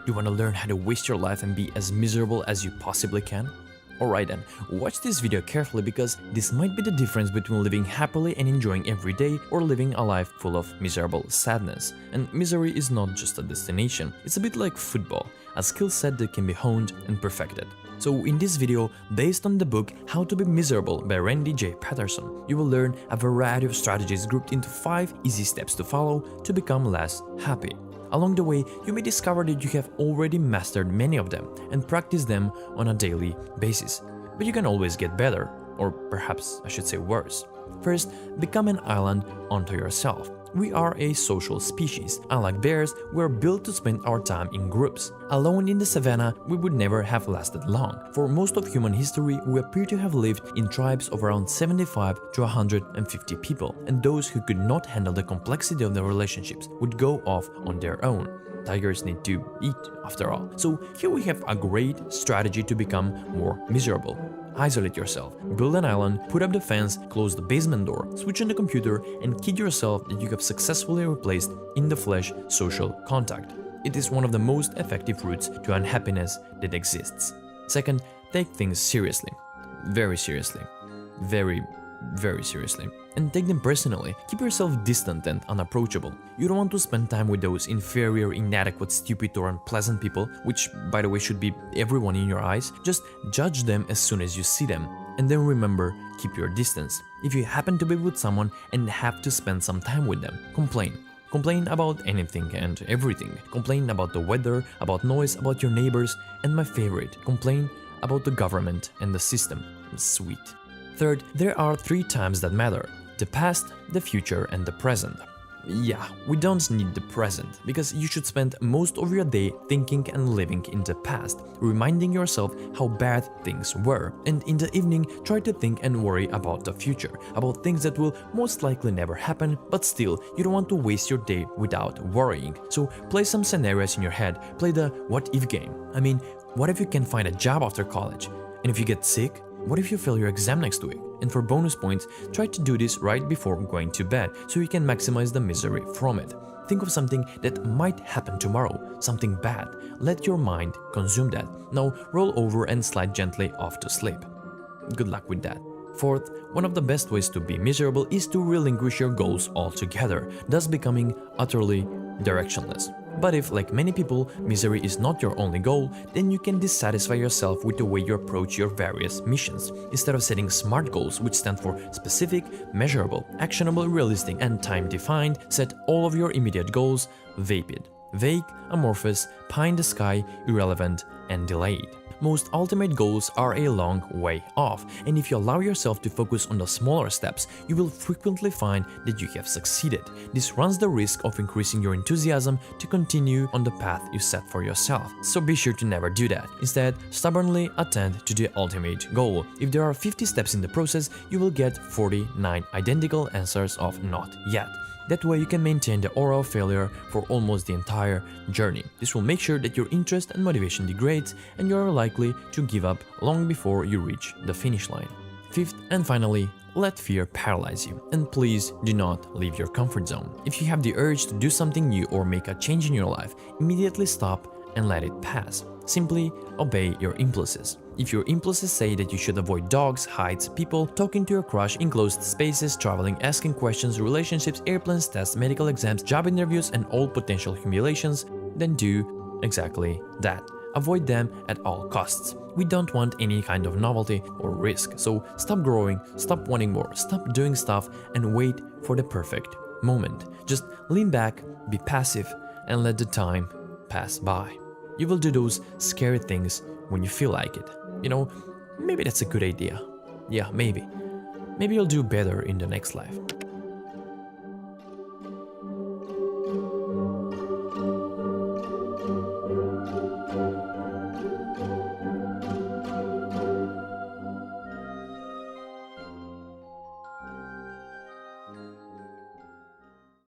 You want to learn how to waste your life and be as miserable as you possibly can? Alright then, watch this video carefully because this might be the difference between living happily and enjoying every day or living a life full of miserable sadness. And misery is not just a destination, it's a bit like football, a skill set that can be honed and perfected. So in this video, based on the book How to Be Miserable by Randy J. Patterson, you will learn a variety of strategies grouped into 5 easy steps to follow to become less happy. Along the way, you may discover that you have already mastered many of them and practice them on a daily basis. But you can always get better, or perhaps I should say worse. First, become an island unto yourself. We are a social species. Unlike bears, we are built to spend our time in groups. Alone in the savannah, we would never have lasted long. For most of human history, we appear to have lived in tribes of around 75 to 150 people, and those who could not handle the complexity of their relationships would go off on their own. Tigers need to eat, after all. So here we have a great strategy to become more miserable. Isolate yourself, build an island, put up the fence, close the basement door, switch on the computer, and kid yourself that you have successfully replaced in the flesh social contact. It is one of the most effective routes to unhappiness that exists. Second, take things seriously. Very seriously. Very seriously. And take them personally. Keep yourself distant and unapproachable. You don't want to spend time with those inferior, inadequate, stupid or unpleasant people, which by the way should be everyone in your eyes. Just judge them as soon as you see them. And then remember, keep your distance. If you happen to be with someone and have to spend some time with them, complain. Complain about anything and everything. Complain about the weather, about noise, about your neighbors, and my favorite, complain about the government and the system. Sweet. Third, there are 3 times that matter: the past, the future, and the present. Yeah, we don't need the present, because you should spend most of your day thinking and living in the past, reminding yourself how bad things were, and in the evening try to think and worry about the future, about things that will most likely never happen, but still, you don't want to waste your day without worrying. So play some scenarios in your head, play the what if game. I mean, what if you can find a job after college? And if you get sick? What if you fail your exam next week? And for bonus points, try to do this right before going to bed so you can maximize the misery from it. Think of something that might happen tomorrow, something bad. Let your mind consume that. Now roll over and slide gently off to sleep. Good luck with that. Fourth, one of the best ways to be miserable is to relinquish your goals altogether, thus becoming utterly directionless. But if, like many people, misery is not your only goal, then you can dissatisfy yourself with the way you approach your various missions. Instead of setting SMART goals, which stand for specific, measurable, actionable, realistic, and time-defined, set all of your immediate goals vapid, vague, amorphous, pie in the sky, irrelevant, and delayed. Most ultimate goals are a long way off, and if you allow yourself to focus on the smaller steps, you will frequently find that you have succeeded. This runs the risk of increasing your enthusiasm to continue on the path you set for yourself, so be sure to never do that. Instead, stubbornly attend to the ultimate goal. If there are 50 steps in the process, you will get 49 identical answers of not yet. That way you can maintain the aura of failure for almost the entire journey. This will make sure that your interest and motivation degrades and you are likely to give up long before you reach the finish line. Fifth and finally, let fear paralyze you. And please do not leave your comfort zone. If you have the urge to do something new or make a change in your life, immediately stop and let it pass. Simply obey your impulses. If your impulses say that you should avoid dogs, heights, people, talking to your crush, enclosed spaces, traveling, asking questions, relationships, airplanes, tests, medical exams, job interviews, and all potential humiliations, then do exactly that. Avoid them at all costs. We don't want any kind of novelty or risk, so stop growing, stop wanting more, stop doing stuff, and wait for the perfect moment. Just lean back, be passive, and let the time pass by. You will do those scary things when you feel like it. You know, maybe that's a good idea. Yeah, maybe. Maybe you'll do better in the next life.